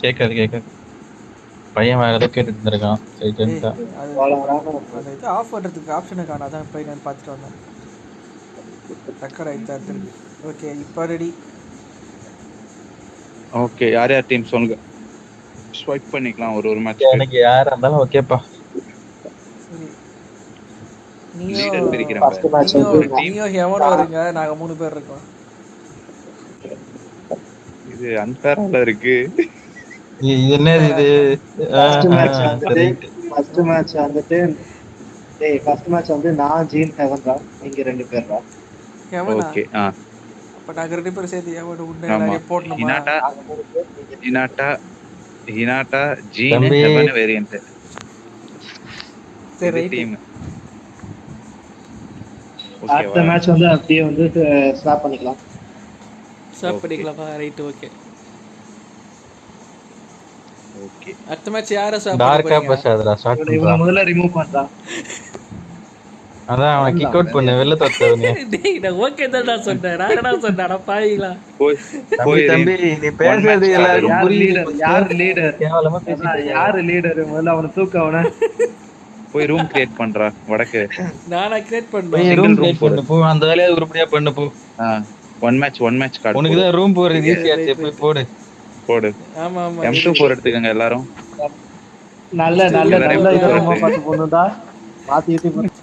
கேட்காது கேட்காது. பையன் வேற ஏதோ கேட்டுட்டு இருந்திருக்கான். சரி ஏய் தெரிஞ்சா. அது அந்த இது ஆஃப் பண்ணுறதுக்கு ஆப்ஷனை காணும், அதான் போய் நான் பார்த்துட்டு வந்தேன். ரெக்கார்ட் ஆகிட்டு தான் இருக்கு. ஓகே இப்போ ரெடி. ஓகே யார் யார் டீம் சொல்லுங்க. ஸ்வைப் பண்ணிக்கலாம் ஒரு மேட்ச். எனக்கு யாரா இருந்தாலும் ஓகேப்பா. சரி லீடர் பிரிக்கிறேன் ஃபர்ஸ்ட் பாரு. மேட்ச் வந்து ஒரு டீம் நீயும் ஹெவனும் வருங்க, நாங்கள் 3 பேர் இருக்கோம். இது அன்ஃபேரா இருக்கு. இது என்னது இது? ஃபர்ஸ்ட் மேட்ச் வந்துட்டு ஃபர்ஸ்ட் மேட்ச் வந்து நான் ஜீன் ஹெவன் தான், நீங்க 2 பேர் தான். ஹெவனா? ஓகே அப்போ நாங்கள் 2 பேரும் சேர்த்து ஹெவன் உன்னை ஆமா. எல்லாரையும் போடணுமா? ஹினாட்டா ஜீன் தம்பி. Heaven variant. சரி ரைட். டீம் அடுத்த மேட்ச் வந்து அப்படியே வந்து ஸ்வாப் பண்ணிக்கலாம். ஸ்வாப் பண்ணிக்கலாமா? Right okay. ஓகே அடுத்த மேட்ச் யாரை ஸ்வாப் டார்க்கா பண்ண போறீங்க? பசாதடா ஸ்டார்ட் இவனை பண்றா. முதல்ல ரிமூவ் பண்றான். அதான் அவனை கிக் அவுட் பண்ணு, வெளில தோத்தவனே. டேய் நான் ஓகே தான் நான் சொன்னேன். நான் என்ன சொன்னேன்? அட பாவிங்களா. தம்பி தம்பி நீ பேசுறது எல்லாரும் யார் புரியுது. லீடர்? யார் லீடர்? கேவலமா பேசிட்டு யாரு லீடர்? முதல்ல அவனை தூக்க. அவனை போய் ரூம் கிரியேட் பண்றா வடக்கு. நானா கிரியேட் போய் பண்ணேன். ரூம் கிரியேட் பண்ணு போ. அந்த வேலையை உருப்படியா பண்ணு போ. ஒன் மேட்ச் கார்டு உனக்கு தான் ரூம் போறது ஈஸியாச்சு. போய் போடு. போடு. ஆமா ஆமா. M24 எடுத்துக்கங்க எல்லாரும். நல்ல இதை ரொம்ப பார்த்து போகணும்டா. மாத்திட்டு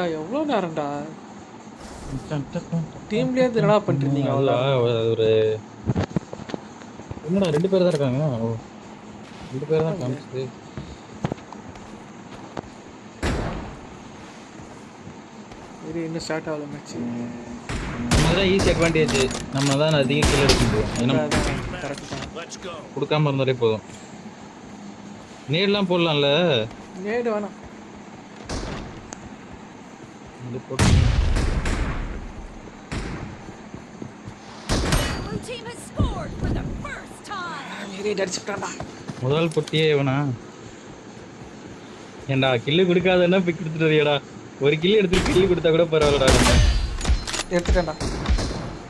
ஏன்டா எவ்வளோ நேரம்டா டீம்லேயே என்னடா பண்ணிட்டு இருந்தீங்க அவ்வளோ ஒரு என்னடா 2 பேர் தான் இருக்காங்க. ஓ 2 பேர் தான் காமிச்சது. சரி இன்னும் ஸ்டார்ட் ஆகல மேட்ச். அதுதான் ஈஸி அட்வான்டேஜ். நம்ம தான் அதிக கில் எடுக்க முடியும். ஏன்னா கரெக்ட் தான். கொடுக்காம இருந்தாலே போதும். நேர்லாம் போடலாம்ல. நேடு வேணாம். இது போட்டு முதல் பொட்டியே இவனா ஏண்டா கில்லு கொடுக்காதன்னா போய் கொடுத்துட்டு வரியாடா. ஒரு கில்லு எடுத்து கில்லு கொடுத்தா கூட பரவாயில்லடா. எடுத்துட்டேன்டா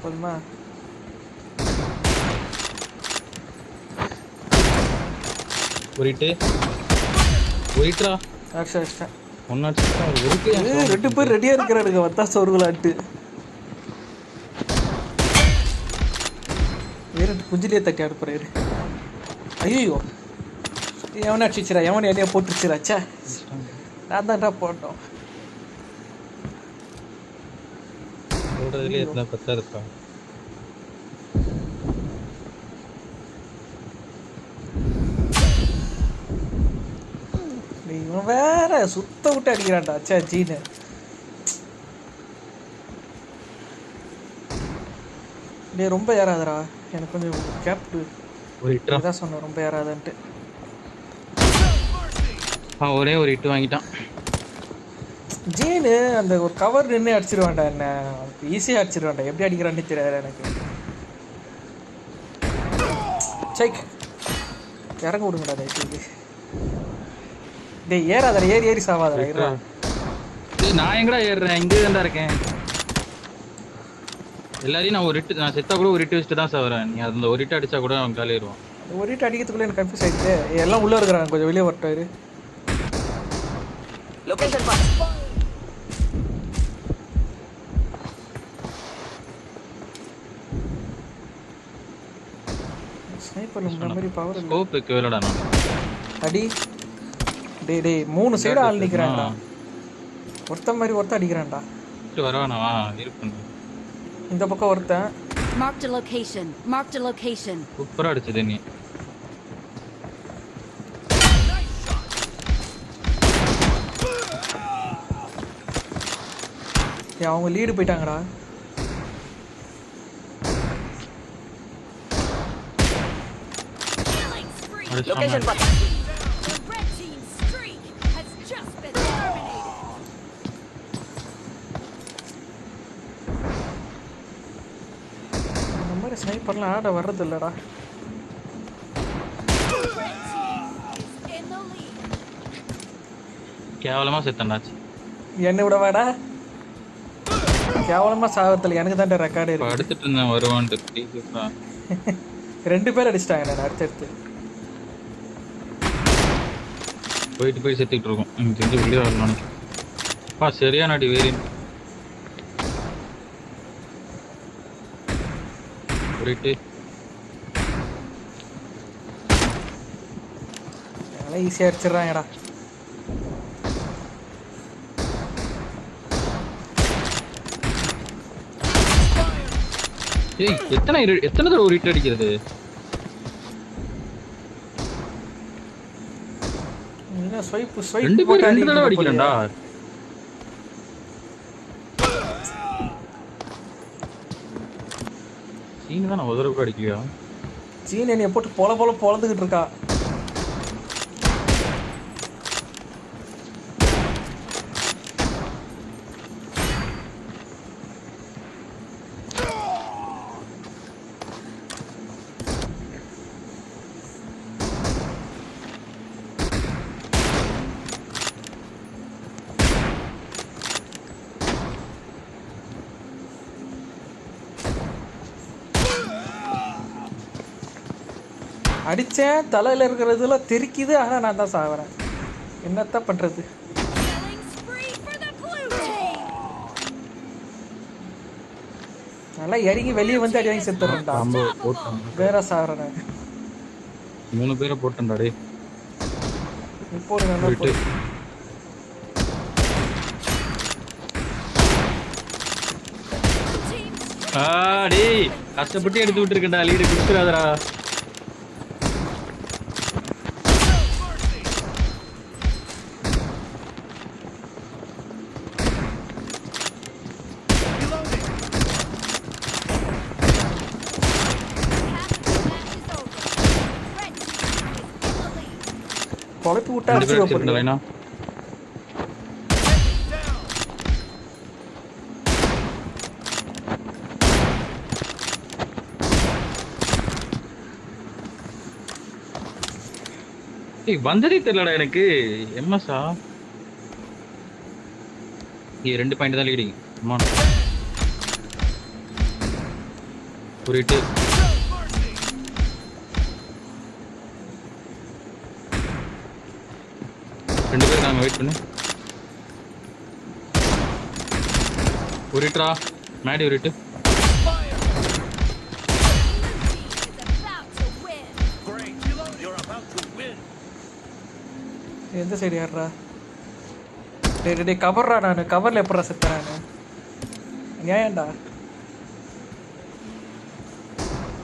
போதுமா. ஒரு இட்டா அடிச்சிட்டேன். ஒன்னாச்சு 2 பேர் ரெடியா இருக்கிறாருங்க வத்தாச ஒரு விளாட்டு. வேற குஞ்சிலே தட்டி அனுப்புறாரு. ஐயோ எவனை அடிச்சிச்சுரா எவன் என்னைய போட்டுருச்சுராச்சா. நான் தான்டா போட்டோம். சொல்றதுலேயே இருந்தா பத்தா இருக்கா. இவன் வேற சுத்த விட்டு அடிக்கிறான்டா அச்சா ஜீனு. டே ரொம்ப ஏறாதடா எனக்கு கொஞ்சம் கேப் ஒரு இட்டா தான் சொன்னேன் ரொம்ப ஏறாதன்ட்டு. ஒரே ஒரு இட்டு வாங்கிட்டான் ஜீனு. அந்த ஒரு கவர் நின்று அடிச்சிருவான்டா. என்ன ஈஸியாக அடிச்சிருவான்டா. எப்படி அடிக்கிறான்னு தெரியாது எனக்கு. சைக் இறங்க விடுங்கடா தயவுசெய்து. டேய் ஏறாதடா ஏறி சாவாதடா. ஏறா நான் எங்கடா ஏறுறேன். இங்கே தான்டா இருக்கேன். எல்லாரையும் நான் செத்தா கூட ஒரு இட்டு வச்சுட்டு தான் சாவுறேன். நீ அந்த ஒரு இட்டு அடிச்சா கூட அவன் காலையிடுவான். ஒரு இட்டு அடிக்கிறதுக்குள்ள எனக்கு கன்ஃபியூஸ் ஆயிடுச்சு. எல்லாம் உள்ள இருக்கிறாங்க கொஞ்சம் வெளியே வரட்டாரு. Location boss. Sniper memory power இல்ல. ஸ்கோப் வைக்க வேலடா நான். அடி டேய் 3 சைடு ஆள் நிக்கறான்டா. ஒருத்த மாதிரி ஒருத்த அடிக்கறான்டா. வரவானவா இருக்கு. இந்த பக்கம் ஒருத்தன். Marked a location. சூப்பரா அடிச்சது நீ. அவங்க லீடு போயிட்டாங்கடா. Location pass. இந்த மாதிரி ஸ்னைப்பர்லாம் ஆட வர்றது இல்லடா. கேவலமா செத்தண்டாச்சு. என்ன விடவாடா கேவலமா சாவத்தில் எனக்கு தான் ரெக்கார்டு இருக்கு. அடுத்துட்டு இருந்தேன் வருவான்ட்டு 2 பேர் அடிச்சிட்டாங்க. நான் அடுத்தடுத்து போய் செத்துக்கிட்டு இருக்கோம். எனக்கு தெரிஞ்சு வெளியே வரணும். சரியான அடி வேறு போயிட்டு அதெல்லாம் ஈஸியாக அடிச்சிடுறாங்கடா. எத்தனை தடவை ஒரு ஹிட் அடிக்கிறது? ரெண்டு தடவை அடிக்கிறேன்டா. சீன் தான் நான் உதறவுக்கு அடிக்கியா? சீன் என்னைய போட்டு பொழந்துக்கிட்டு இருக்கா. அடித்தேன் தலையில் இருக்கிறதுலாம் தெரிக்குது. ஆனால் நான் தான் சாகிறேன். என்னத்தான் பண்ணுறது? நல்லா இறங்கி வெளியே வந்து அடி வாங்கி செத்துறேன்டா. வேற சாகிறேன். 3 பேரை போட்டேன்டா. டே இப்போ நல்லா டேய் கஷ்டப்பட்டு எடுத்து விட்டுருக்கேன்டா, லீடு கொடுத்துறாதடா. குழப்பி விட்டா ரெண்டு பேரும் அடிச்சு அடிச்சிருக்கேன்டா லைனா. வந்ததே தெரியலடா எனக்கு. எம்எஸ்ஆ இங்க 2 பாயிண்ட் தான் லீடிங். ஒரு ஹிட். ரெண்டு பேரும் நாங்க வெயிட் பண்ணு. ஒரு ஹிட்ரா மேடி, ஒரு ஹிட். எந்த சைடு ஏறுறா? டே கவர்றா, நான் கவர்ல எப்படா செத்துறேன் நான்? நியாயம்டா.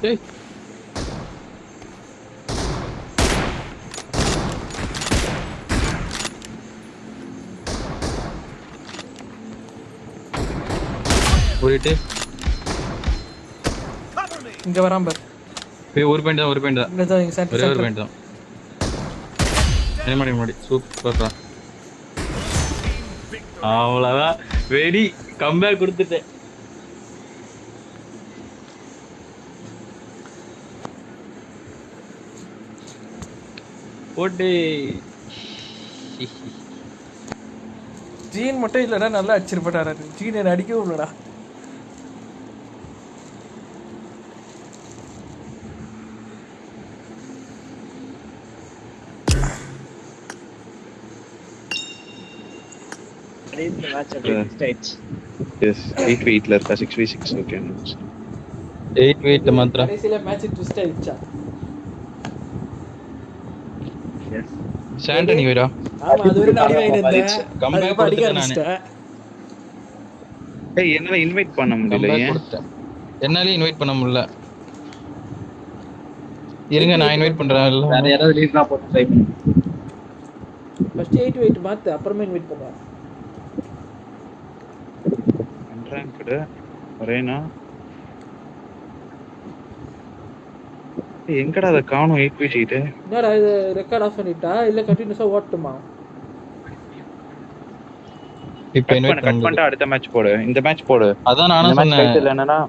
டேய் ஒரு ஹிட். இங்க வராம பாரு. ஒரு பாயிண்ட் தான், ஒரு பாயிண்ட் தான், இங்க தான் இங்க ஒரே ஒரு சென்டர். பாயிண்ட் தான். முன்னாடி சூப்பர்டா. அவ்வளவுதான், வெடி கம்பேக் கொடுத்துட்டேன். போட்டு ஜீன் மட்டும் இல்லடா, நல்லா அடிச்சிருப்பாரு. ஜீன் என்ன அடிக்கவும் இல்லடா. இந்த மேட்ச் அப்படியே எஸ் 8v8ல இருக்கா 6v6 ஓகே 8 வெயிட் மாத்திரம். கடைசில மேட்ச் ட்விஸ்ட் ஆயிடுச்சா? எஸ் சாண்டனி வைடா. ஆமா, அது வரை நான் அடி வாங்கிட்டேன். கம்பேக் அதுக்கு அடிக்க கொடுத்துட்டேன் நானு. ஆரம்பிச்சிட்டேன். ஏய் என்னால இன்வைட் பண்ண முடியல. கம்பேக் ஏன் கொடுத்தேன். என்னால இன்வைட் பண்ண முடியல. இருங்க நான் இன்வைட் பண்றேன். வேற யாராவது லீட்ரா போட்டு ட்ரை பண்ணு. ஃபர்ஸ்ட் 8 வெயிட் மாத்து, அப்புறமா இன்வைட் பண்ணுவா. ரேங்க்டு வரேனா? எங்கடா அத காணோம் 8v8? என்னடா இது, ரெக்கார்ட் ஆஃப் பண்ணிட்டா இல்ல கண்டினியூஸா ஓட்டுமா? இப்போ இன்வைட் கட் பண்ணிட்டு அடுத்த மேட்ச் போடு. இந்த மேட்ச் போடு. அதான் இந்த நானும் மேட்ச் சொன்னேன். டைட்டில் என்னன்னா